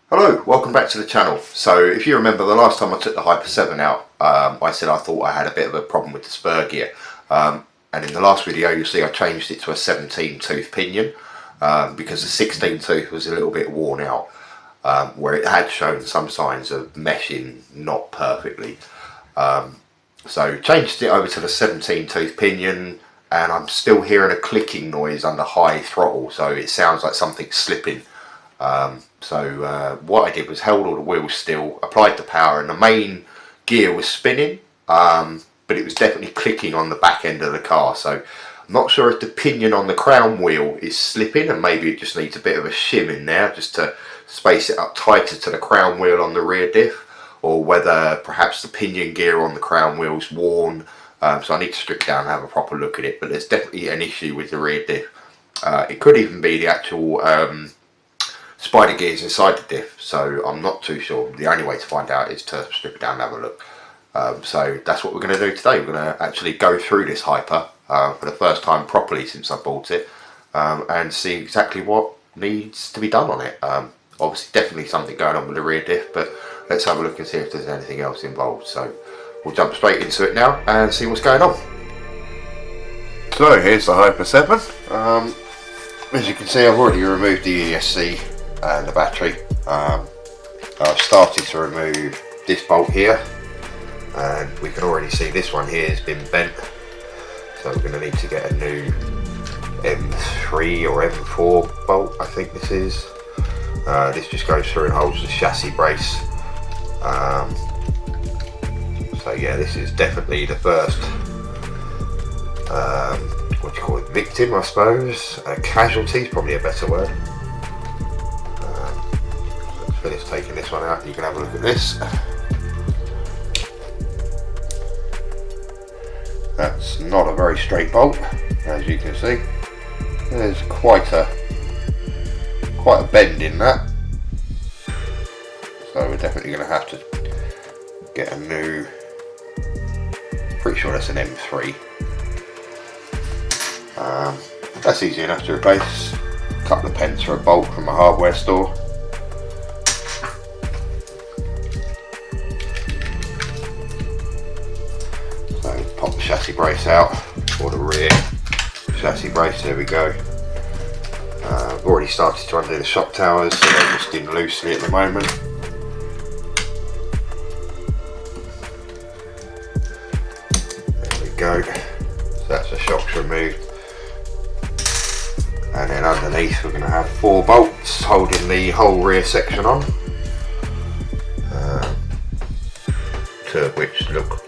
Hello, welcome back to the channel. So if you remember the last time I took the Hyper 7 out, I said I thought I had a bit of a problem with the spur gear. And in the last video you'll see I changed it to a 17 tooth pinion because the 16 tooth was a little bit worn out, where it had shown some signs of meshing not perfectly. So changed it over to the 17 tooth pinion, and I'm still hearing a clicking noise under high throttle, so it sounds like something's slipping. What I did was held all the wheels still, applied the power, and the main gear was spinning, but it was definitely clicking on the back end of the car. So I'm not sure if the pinion on the crown wheel is slipping and maybe it just needs a bit of a shim in there just to space it up tighter to the crown wheel on the rear diff, or whether perhaps the pinion gear on the crown wheel is worn. So I need to strip down and have a proper look at it, but there's definitely an issue with the rear diff. It could even be the actual spider gears inside the diff, so I'm not too sure. The only way to find out is to strip it down and have a look. So that's what we're going to do today. We're going to actually go through this Hyper for the first time properly since I bought it, and see exactly what needs to be done on it. Obviously definitely something going on with the rear diff, but let's have a look and see if there's anything else involved. So we'll jump straight into it now and see what's going on. So here's the Hyper 7. As you can see, I've already removed the ESC and the battery. I've started to remove this bolt here, and we can already see this one here has been bent, so we're going to need to get a new M3 or M4 bolt, I think this is. This just goes through and holds the chassis brace. So yeah, this is definitely the first what do you call it, victim, I suppose. Casualty is probably a better word. Let's finish taking this one out and you can have a look at this. That's not a very straight bolt, as you can see. There's quite a bend in that, so we're definitely going to have to get a new, pretty sure that's an M3. That's easy enough to replace. A couple of pence for a bolt from a hardware store. So pop the chassis brace out, or the rear chassis brace, there we go. I've already started to undo the shock towers, so they're just in loosely at the moment. There we go, so that's the shocks removed. And then underneath we're going to have 4 bolts holding the whole rear section on, 2 of which look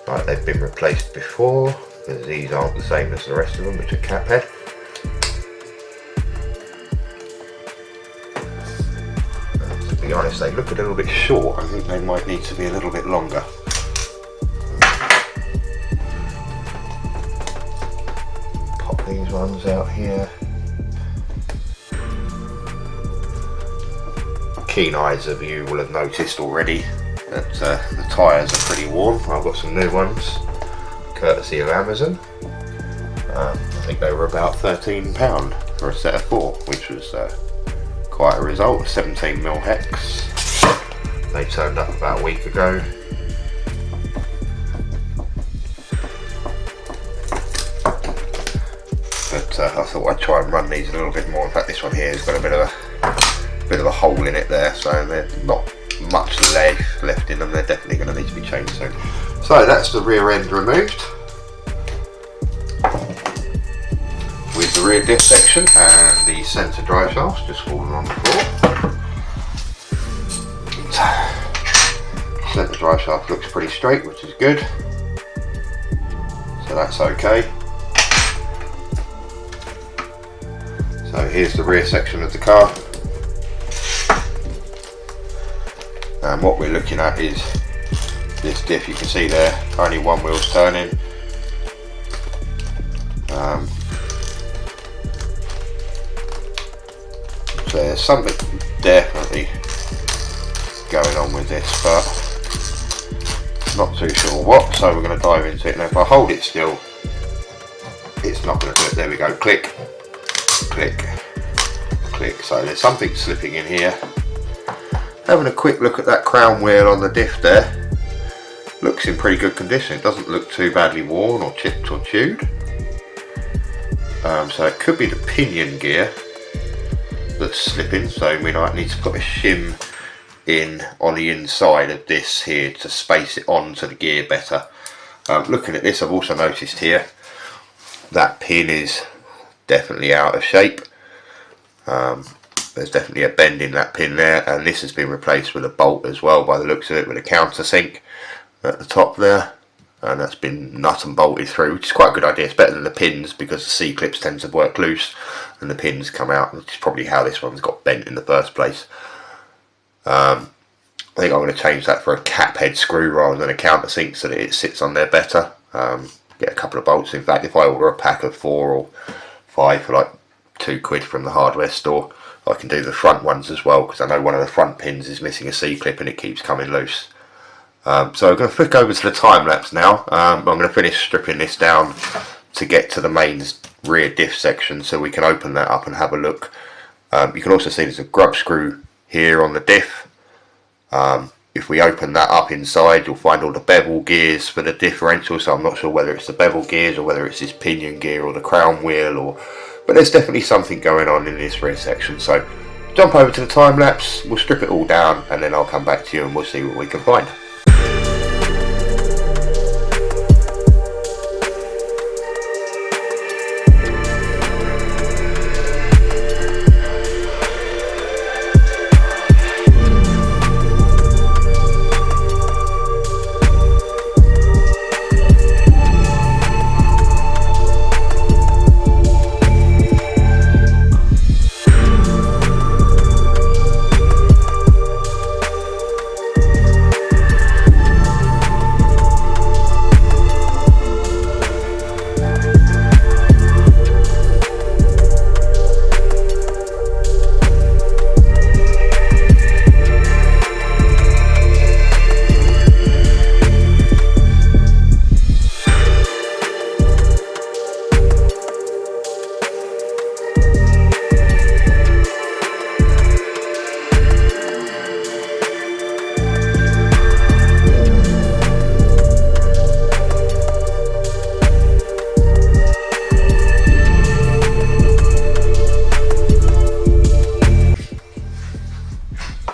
like they've been replaced before, because these aren't the same as the rest of them, which are cap head. To be honest, they look a little bit short. I think they might need to be a little bit longer. Pop these ones out here. Keen eyes of you will have noticed already that the tyres are pretty worn. I've got some new ones, courtesy of Amazon. I think they were about £13 for a set of 4, which was quite a result. 17mm hex. They turned up about a week ago. But I thought I'd try and run these a little bit more. In fact, this one here has got a bit of a hole in it there, so there's not much left in them. They're definitely going to need to be changed soon. So that's the rear end removed, with the rear diff section and the centre drive shafts just falling on the floor. Centre drive shaft looks pretty straight, which is good, so that's okay. So here's the rear section of the car. And what we're looking at is this diff. You can see there, only one wheel's turning. So there's something definitely going on with this, but not too sure what, so we're going to dive into it. Now if I hold it still, it's not going to do it. There we go, click, click, click. So there's something slipping in here. Having a quick look at that crown wheel on the diff there, looks in pretty good condition. It doesn't look too badly worn or chipped or chewed. So it could be the pinion gear that's slipping, so we might need to put a shim in on the inside of this here to space it onto the gear better. Looking at this, I've also noticed here that pin is definitely out of shape. There's definitely a bend in that pin there, and this has been replaced with a bolt as well by the looks of it, with a countersink at the top there, and that's been nut and bolted through, which is quite a good idea. It's better than the pins because the C-clips tend to work loose and the pins come out, which is probably how this one's got bent in the first place. I think I'm going to change that for a cap head screw rather than a countersink so that it sits on there better. Get a couple of bolts. In fact, if I order a pack of 4 or 5 for like £2 from the hardware store, I can do the front ones as well, because I know one of the front pins is missing a C-clip and it keeps coming loose. So I'm going to flick over to the time lapse now. I'm going to finish stripping this down to get to the main rear diff section, so we can open that up and have a look. You can also see there's a grub screw here on the diff. If we open that up inside, you'll find all the bevel gears for the differential, so I'm not sure whether it's the bevel gears or whether it's this pinion gear or the crown wheel, but there's definitely something going on in this rear section. So jump over to the time lapse, we'll strip it all down, and then I'll come back to you and we'll see what we can find.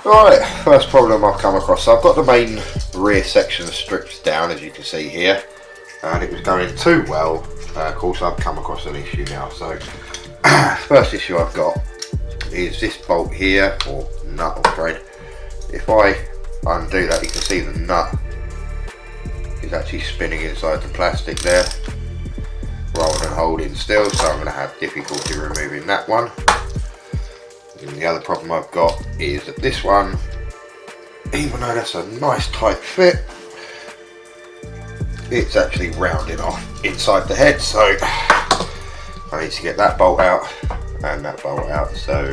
Right, first problem I've come across. So I've got the main rear section stripped down, as you can see here, and it was going too well. Of course, I've come across an issue now. So first issue I've got is this bolt here, or nut or thread. If I undo that, you can see the nut is actually spinning inside the plastic there rather than holding still, so I'm going to have difficulty removing that one. And the other problem I've got is that this one, even though that's a nice tight fit, it's actually rounding off inside the head, so I need to get that bolt out and that bolt out. So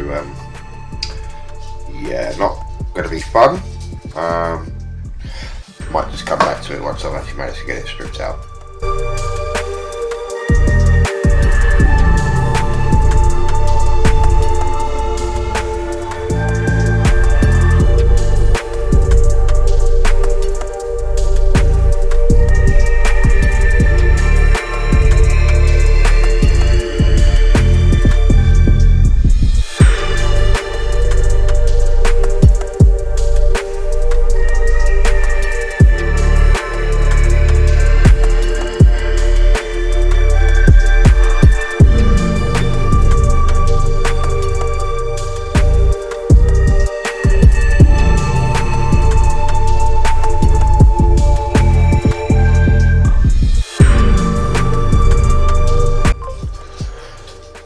yeah, not going to be fun. Might just come back to it once I've actually managed to get it stripped out.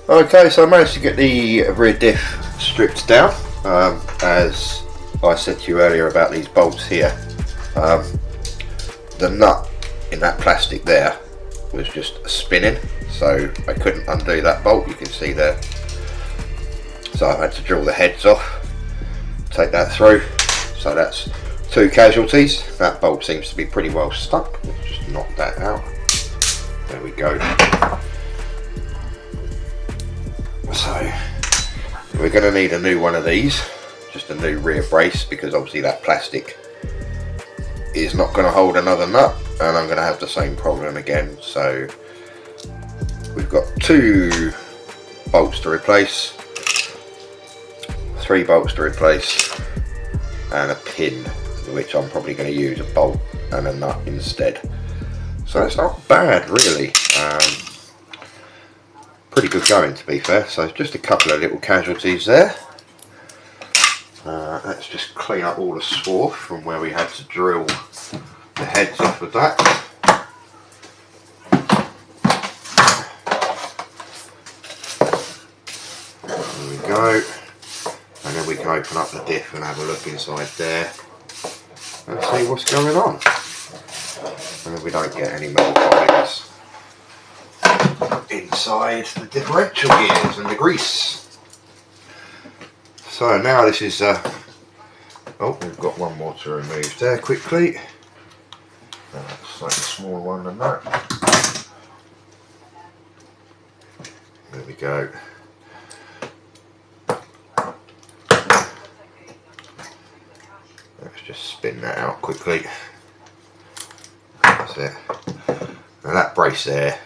Okay, so I managed to get the rear diff stripped down. As I said to you earlier about these bolts here, the nut in that plastic there was just spinning, so I couldn't undo that bolt, you can see there. So I had to drill the heads off, take that through. So that's 2 casualties. That bolt seems to be pretty well stuck. Let's just knock that out. There we go. So We're going to need a new one of these, just a new rear brace, because obviously that plastic is not going to hold another nut, and I'm going to have the same problem again. So we've got 2 bolts to replace, 3 bolts to replace, and a pin, which I'm probably going to use a bolt and a nut instead. So it's not bad really, pretty good going to be fair. So just a couple of little casualties there. Let's just clean up all the swarf from where we had to drill the heads off of that. There we go. And then we can open up the diff and have a look inside there and see what's going on. And then we don't get any metal filings inside the differential gears and the grease. So now this is, oh, we've got one more to remove there quickly. Slightly smaller one than that. There we go. Let's just spin that out quickly. That's it. Now that brace there,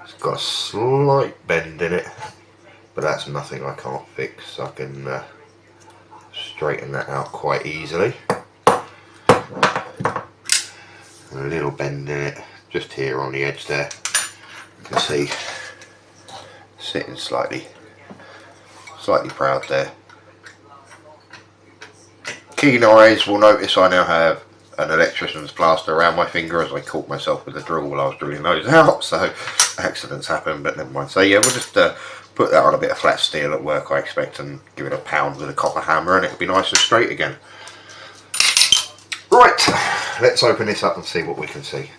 it's got a slight bend in it, but that's nothing I can't fix. I can straighten that out quite easily. And a little bend in it just here on the edge there. You can see sitting slightly proud there. Keen eyes will notice I now have an electrician's plaster around my finger, as I caught myself with a drill while I was drilling those out, so accidents happen, but never mind. So yeah, we'll just put that on a bit of flat steel at work, I expect, and give it a pound with a copper hammer and it'll be nice and straight again. Right, let's open this up and see what we can see.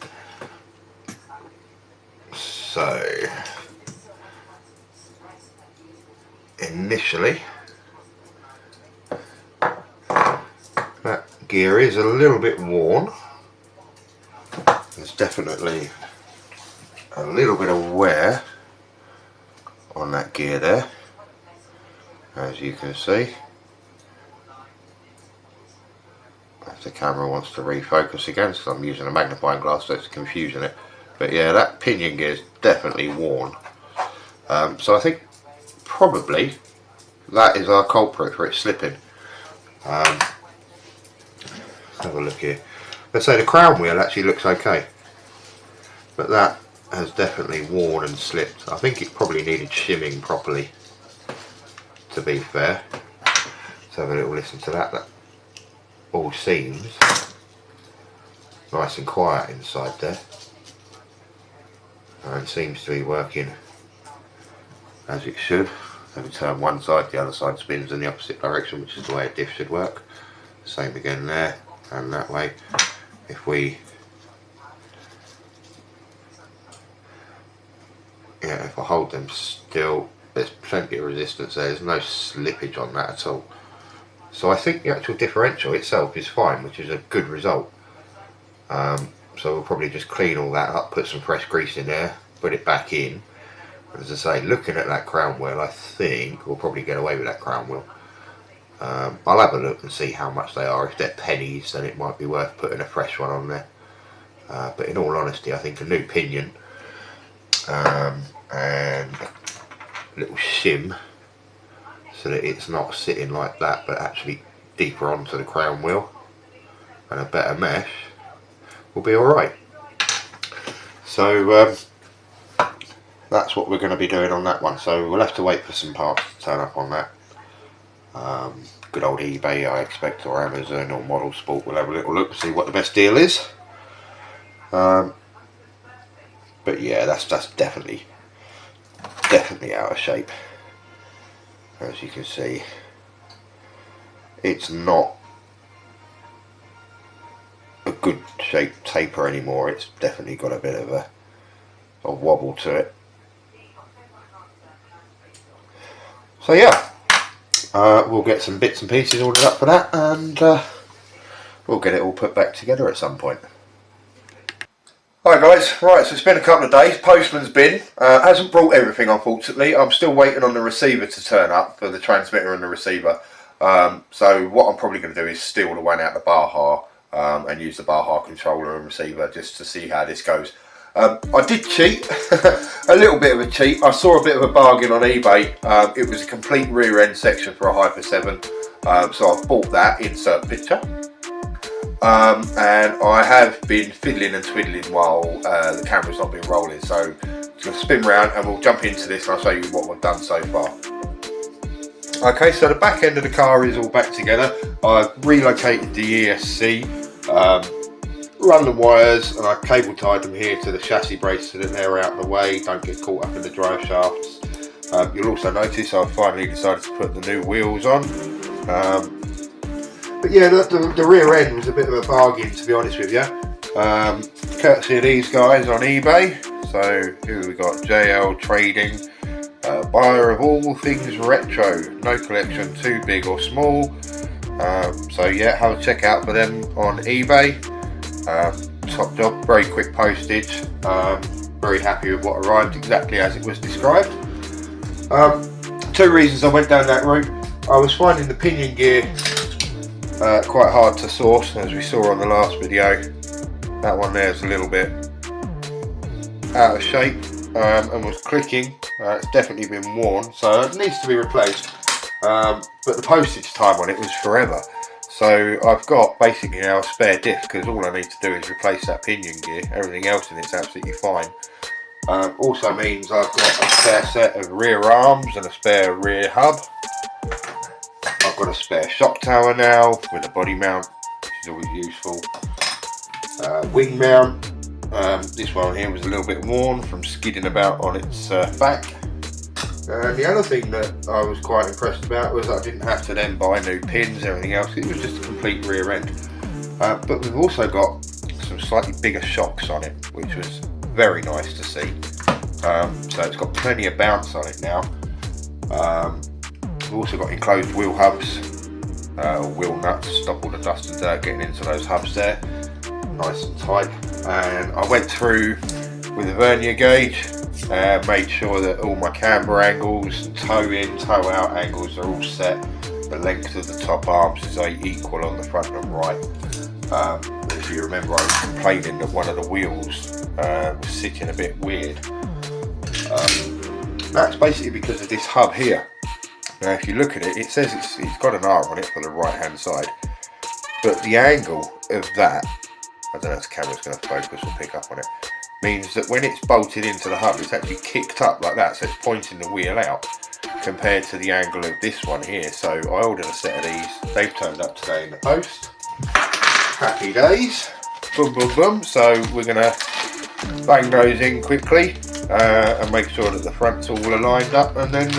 So, initially, that gear is a little bit worn. There's definitely a little bit of wear on that gear there, as you can see. If the camera wants to refocus again, because I'm using a magnifying glass, so it's confusing it. But yeah, that pinion gear is definitely worn. So I think probably that is our culprit for it slipping. Let's have a look here. Let's say the crown wheel actually looks okay, but that has definitely worn and slipped. I think it probably needed shimming properly, to be fair. Let's have a little listen to that. That all seems nice and quiet inside there, and seems to be working as it should. So we turn one side, the other side spins in the opposite direction, which is the way a diff should work. Same again there and that way. If we, yeah, if I hold them still, there's plenty of resistance there. There's no slippage on that at all. So I think the actual differential itself is fine, which is a good result. So we'll probably just clean all that up, put some fresh grease in there, put it back in. And as I say, looking at that crown wheel, I think we'll probably get away with that crown wheel. I'll have a look and see how much they are. If they're pennies, then it might be worth putting a fresh one on there. But in all honesty, I think a new pinion and a little shim, so that it's not sitting like that but actually deeper onto the crown wheel, and a better mesh, will be alright. So that's what we're going to be doing on that one. So we'll have to wait for some parts to turn up on that. Good old eBay, I expect, or Amazon or Model Sport. We'll have a little look to see what the best deal is. But yeah, that's definitely out of shape. As you can see, it's not a good shaped taper anymore. It's definitely got a bit of a wobble to it. So yeah, we'll get some bits and pieces ordered up for that, and we'll get it all put back together at some point. Hi guys, right, so it's been a couple of days, postman's been, hasn't brought everything unfortunately. I'm still waiting on the receiver to turn up for the transmitter and the receiver. So what I'm probably going to do is steal the one out of the Baja and use the Baja controller and receiver just to see how this goes. I did cheat, a little bit of a cheat. I saw a bit of a bargain on eBay. It was a complete rear end section for a Hyper 7, so I bought that, insert picture. And I have been fiddling and twiddling while the camera's not been rolling, so I'm going to spin round and we'll jump into this and I'll show you what we've done so far. Okay, so the back end of the car is all back together. I've relocated the ESC, run the wires, and I've cable tied them here to the chassis brace so that they're out of the way, don't get caught up in the drive shafts. You'll also notice I've finally decided to put the new wheels on. But yeah, the rear end was a bit of a bargain, to be honest with you. Courtesy of these guys on eBay. So here we got JL Trading, buyer of all things retro, no collection too big or small. So yeah, have a check out for them on eBay. Top job, very quick postage. Very happy with what arrived exactly as it was described. Two reasons I went down that route. I was finding the pinion gear quite hard to source, as we saw on the last video. That one there is a little bit out of shape and was clicking. It's definitely been worn, so it needs to be replaced. But the postage time on it was forever. So I've got basically now a spare diff, because all I need to do is replace that pinion gear. Everything else in it's absolutely fine. Also means I've got a spare set of rear arms and a spare rear hub. I've got a spare shock tower now with a body mount, which is always useful. Wing mount. This one here was a little bit worn from skidding about on its back. The other thing that I was quite impressed about was I didn't have to then buy new pins, everything else. It was just a complete rear end. But we've also got some slightly bigger shocks on it, which was very nice to see. So it's got plenty of bounce on it now. We've also got enclosed wheel hubs, or wheel nuts, stop all the dust and dirt getting into those hubs there. Nice and tight. And I went through with a vernier gauge, made sure that all my camber angles, toe in, toe out angles are all set. The length of the top arms is equal on the front and right. If you remember, I was complaining that one of the wheels was sitting a bit weird. That's basically because of this hub here. Now if you look at it, it says it's got an R on it for the right hand side, but the angle of that, I don't know if the camera's going to focus or pick up on it, means that when it's bolted into the hub, it's actually kicked up like that, so it's pointing the wheel out, compared to the angle of this one here. So I ordered a set of these, they've turned up today in the post. Happy days. Boom boom boom. So we're going to bang those in quickly and make sure that the fronts all aligned up, and then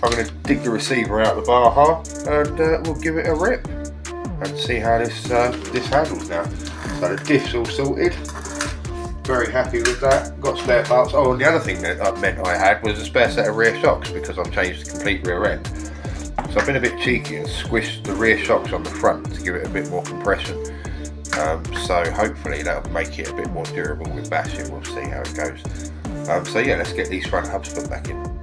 I'm going to dig the receiver out of the Baja and we'll give it a rip and see how this handles now. So the diff's all sorted. Very happy with that. Got spare parts. Oh, and the other thing that meant I had was a spare set of rear shocks, because I've changed the complete rear end. So I've been a bit cheeky and squished the rear shocks on the front to give it a bit more compression. So hopefully that'll make it a bit more durable with bashing. We'll see how it goes. So yeah, let's get these front hubs put back in.